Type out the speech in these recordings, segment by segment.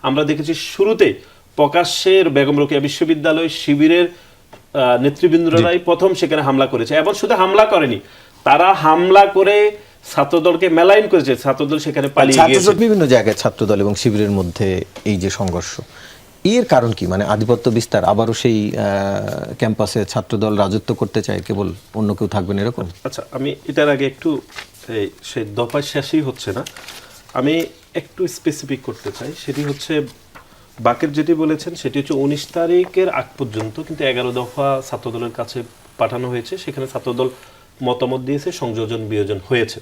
আমরা দেখেছি শুরুতে প্রকাশ্যের বেগম রোকেয়া বিশ্ববিদ্যালয় শিবিরের নেতৃবৃন্দরাই প্রথম সেখানে হামলা করেছে এবং শুধু হামলা করেনি, তারা হামলা করে ছাত্রদলকে মেলাইন করেছে, ছাত্রদল সেখানে পালিয়ে গিয়েছে। বিভিন্ন জায়গায় ছাত্রদল এবং শিবিরের মধ্যে এই যে সংঘর্ষ, এর কারণ কি? মানে আধিপত্য বিস্তার, আবারও সেই ক্যাম্পাসে ছাত্রদল রাজত্ব করতে চায়, কেবল অন্য কেউ থাকবেন এরকম? আচ্ছা, আমি এটার আগে একটু সেই দফা শেষই হচ্ছে না, আমি একটু স্পেসিফিক করতে চাই। সেটি হচ্ছে বাকের যেটি বলেছেন সেটি হচ্ছে 19 তারিখের আগ পর্যন্ত কিন্তু 11 দফা ছাত্রদলের কাছে পাঠানো হয়েছে, সেখানে ছাত্রদল মতামত দিয়েছে, সংযোজন বিয়োজন হয়েছে।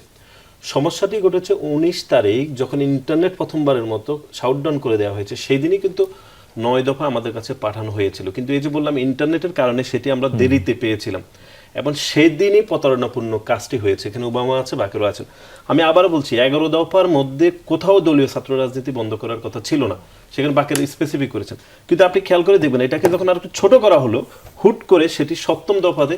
সমস্যাটি ঘটেছে 19 তারিখ যখন ইন্টারনেট প্রথমবারের মতো শাটডাউন করে দেওয়া হয়েছে, সেই দিনই কিন্তু 9 দফা আমাদের কাছে পাঠানো হয়েছিল, কিন্তু এই যে বললাম ইন্টারনেটের কারণে সেটি আমরা দেরিতে পেয়েছিলাম এবং সেদিনই প্রতারণাপূর্ণ কাজটি হয়েছে। এখানে ওবামা আছে, বাকেরও আছেন। আমি আবার বলছি, 11 দফার মধ্যে কোথাও দলীয় ছাত্র রাজনীতি বন্ধ করার কথা ছিল না, সেখানে বাকের স্পেসিফিক করেছেন। কিন্তু আপনি খেয়াল করে দেখবেন, এটাকে যখন আর একটু ছোট করা হলো, হুট করে সেটি 7ম দফাতে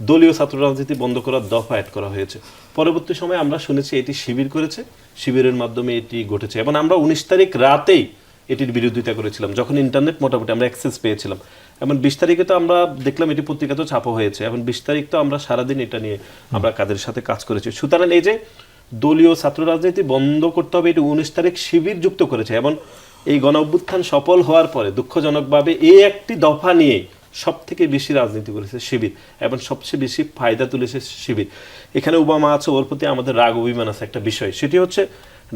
দলীয় ছাত্র রাজনীতি বন্ধ করার দফা অ্যাড করা হয়েছে। পরবর্তী সময়ে আমরা শুনেছি এটি শিবির করেছে, শিবিরের মাধ্যমে এটি ঘটেছে এবং আমরা 19 তারিখ রাতেই এটির বিরোধিতা করেছিলাম যখন ইন্টারনেট মোটামুটি আমরা অ্যাক্সেস পেয়েছিলাম। এবং 20 তারিখে তো আমরা দেখলাম এটি পত্রিকাতেও ছাপা হয়েছে এবং 20 তারিখ তো আমরা সারাদিন এটা নিয়ে আমরা কাদের সাথে কাজ করেছি। সুতরাং এই যে দলীয় ছাত্র রাজনীতি বন্ধ করতে হবে, এটি 19 তারিখ শিবির যুক্ত করেছে এবং এই গণ অভ্যুত্থান সফল হওয়ার পরে দুঃখজনকভাবে এই একটি দফা নিয়ে সব থেকে বেশি রাজনীতি করেছে শিবির এবং সবচেয়ে বেশি ফায়দা তুলেছে শিবির। এখানে ওবামা আছে, ওর প্রতি আমাদের রাগ অভিমান আছে একটা বিষয়, সেটি হচ্ছে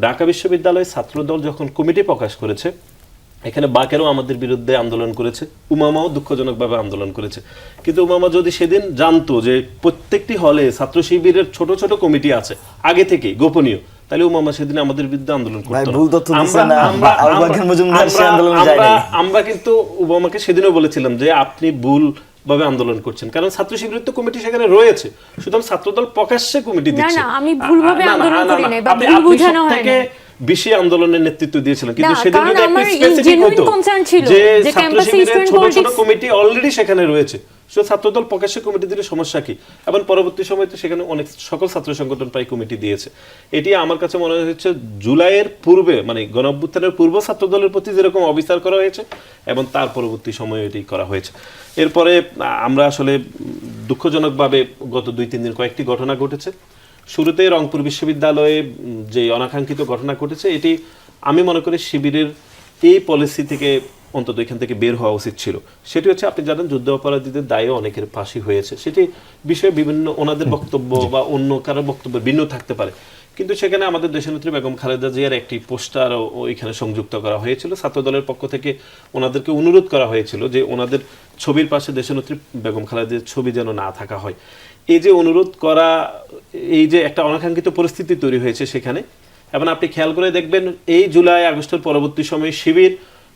ঢাকা বিশ্ববিদ্যালয় ছাত্রদল যখন কমিটি প্রকাশ করেছে, এখানে বাকেরও আমাদের বিরুদ্ধে আন্দোলন করেছে, উমামাও দুঃখজনকভাবে আন্দোলন করেছে। কিন্তু উমামা যদি সেদিন জানতো যে প্রত্যেকটি হলে ছাত্র শিবিরের ছোট ছোট কমিটি আছে আগে থেকে গোপনীয়, তাহলে উমামা সেদিন আমাদের বিরুদ্ধে আন্দোলন করতো না। আমরা কিন্তু উমামাকে সেদিনও বলেছিলাম যে আপনি ভুল ভাবে আন্দোলন করছেন, কারণ ছাত্র শিবিরের তো কমিটি সেখানে রয়েছে, সুতরাং ছাত্রদল প্রকাশ্যে কমিটি দিচ্ছে। আমি ভুলভাবে আন্দোলন করি নাই বা ভুল বোঝানো হয়নি। বেশি আন্দোলনের নেতৃত্ব দিয়েছিলেন, কিন্তু সেদিন যদি একটু স্পেসিফিক হতো যে ছাত্র শিবিরের ছোট ছোট কমিটি অলরেডি সেখানে রয়েছে, সো ছাত্রদল প্রকাশ্যে কমিটি দিলে সমস্যা কি? এবং পরবর্তী সময় তো সেখানে অনেক সকল ছাত্র সংগঠন প্রায় কমিটি দিয়েছে। এটি আমার কাছে মনে হচ্ছে জুলাইয়ের পূর্বে, মানে গণ অভ্যুত্থানের পূর্ব ছাত্রদলের প্রতি যেরকম অবিচার করা হয়েছে এবং তার পরবর্তী সময়ে এটি করা হয়েছে। এরপরে আমরা আসলে দুঃখজনকভাবে গত 2-3 দিন কয়েকটি ঘটনা ঘটেছে। শুরুতে রংপুর বিশ্ববিদ্যালয়ে যে অনাকাঙ্ক্ষিত ঘটনা ঘটেছে, এটি আমি মনে করি শিবিরের এই পলিসি থেকে অন্তত এখান থেকে বের হওয়া উচিত ছিল। সেটি হচ্ছে, আপনি জানেন যুদ্ধ অপরাধীদের দায়ে অনেকের ফাঁসি হয়েছে, সেটি বিষয়ে বিভিন্ন ওনাদের বক্তব্য বা অন্য কারো বক্তব্য ভিন্ন থাকতে পারে, কিন্তু সেখানে আমাদের দেশনেত্রী বেগম খালেদা জিয়ার একটি পোস্টার ওইখানে সংযুক্ত করা হয়েছিল। ছাত্রদলের পক্ষ থেকে ওনাদেরকে অনুরোধ করা হয়েছিল যে ওনাদের ছবির পাশে দেশনেত্রী বেগম খালেদার ছবি যেন না থাকা হয়। এই যে অনুরোধ করা, এই যে একটা অনাকাঙ্ক্ষিত পরিস্থিতি তৈরি হয়েছে সেখানে, এবং আপনি খেয়াল করে দেখবেন এই জুলাই আগস্টের পরবর্তী সময়ে শিবির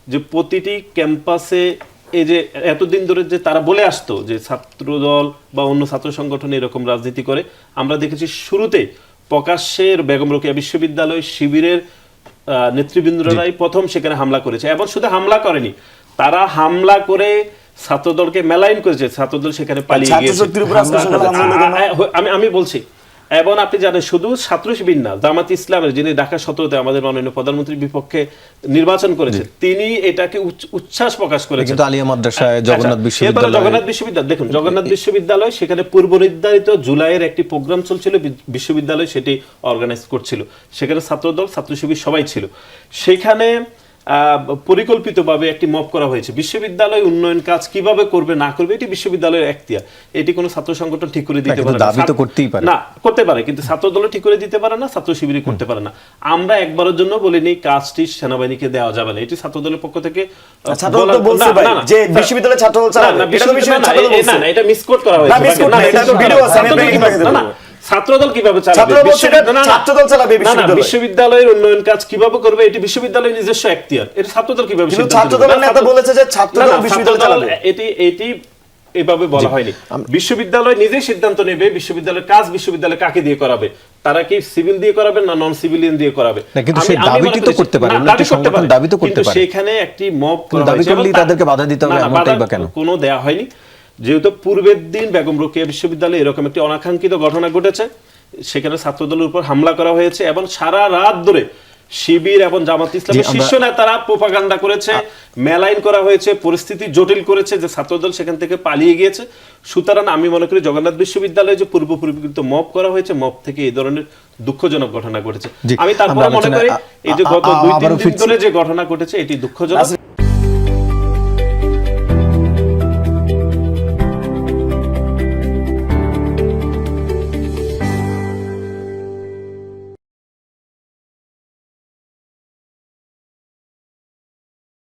যে প্রতিটি ক্যাম্পাসে এই যে এতদিন ধরে যে তারা বলে আসতো যে ছাত্রদল বা অন্য ছাত্র সংগঠন এরকম রাজনীতি করে, আমরা দেখেছি শুরুতে প্রকাশ্যের বেগম রোকেয়া বিশ্ববিদ্যালয় শিবিরের নেতৃবৃন্দরাই প্রথম সেখানে হামলা করেছে এবং শুধু হামলা করেনি, তারা হামলা করে ছাত্রদলকে মেলাইন করেছে, ছাত্রদল সেখানে পালিয়ে গিয়েছে। আমি বলছি, এবং আপনি জানেন শুধু ছাত্র শিবির না, জামাত ইসলামের যিনি ঢাকা 17তে আমাদের মাননীয় প্রধানমন্ত্রীর বিপক্ষে নির্বাচন করেছে, তিনি এটাকে উচ্ছ্বাস প্রকাশ করেছেন। আলিয়া মাদ্রাসায় জগন্নাথ বিশ্ববিদ্যালয়, দেখুন জগন্নাথ বিশ্ববিদ্যালয় সেখানে পূর্ব নির্ধারিত জুলাইয়ের একটি প্রোগ্রাম চলছিল, বিশ্ববিদ্যালয় সেটি অর্গানাইজ করছিল, সেখানে ছাত্রদল ছাত্র শিবির সবাই ছিল। সেখানে পরিকল্পিতভাবে একটি মব করা হয়েছে। বিশ্ববিদ্যালয় উন্নয়ন কাজ কিভাবে করবে না করবে এটি বিশ্ববিদ্যালয়ের এখতিয়ার, এটি কোনো ছাত্র সংগঠন ঠিক করে দিতে পারে না, করতে পারে, কিন্তু ছাত্রদল ঠিক করে দিতে পারে না, ছাত্র শিবির করতে পারে না। আমরা একবারের জন্য বলিনি কাজটি সেনাবাহিনীকে দেওয়া যাবে না, এটি ছাত্রদলের পক্ষ থেকে এটা মিসকোট করা হয়েছে। ছাত্রদল কিভাবে চালাবে, বিশ্ববিদ্যালয়ের উন্নয়ন কাজ কিভাবে করবে এটি বিশ্ববিদ্যালয়ের নিজস্ব এখতিয়ার, এটা ছাত্রদল কিভাবে এটি এভাবে বলা হয়নি। বিশ্ববিদ্যালয় নিজেই সিদ্ধান্ত নেবে বিশ্ববিদ্যালয়ের কাজ বিশ্ববিদ্যালয় কাকে দিয়ে করাবে, তারা কি সিভিল দিয়ে করাবে না নন সিভিলিয়ান দিয়ে করাবে, কিন্তু সেখানে একটি মব তাদেরকে বাধা দিতে হবে কোনো দেয়া হয়নি। যেহেতু পূর্বের দিন বেগম রোকেয়া বিশ্ববিদ্যালয়ে এরকম একটি অনাকাঙ্ক্ষিত ঘটনা ঘটেছে, সেখানে ছাত্রদলের উপর হামলা করা হয়েছে এবং সারা রাত ধরে শিবির এবং জামাত ইসলামের শীর্ষ নেতারা প্রোপাগান্ডা করেছে, মেলাইন করা হয়েছে, পরিস্থিতি জটিল করেছে, যে ছাত্রদল সেখান থেকে পালিয়ে গিয়েছে। সুতরাং আমি মনে করি জগন্নাথ বিশ্ববিদ্যালয়ে যে পূর্বপরিকল্পিত মব করা হয়েছে, মব থেকে এই ধরনের দুঃখজনক ঘটনা ঘটেছে। আমি তারপরে মনে করি এই যে গত 2-3 দিন ধরে যে ঘটনা ঘটেছে এটি দুঃখজনক।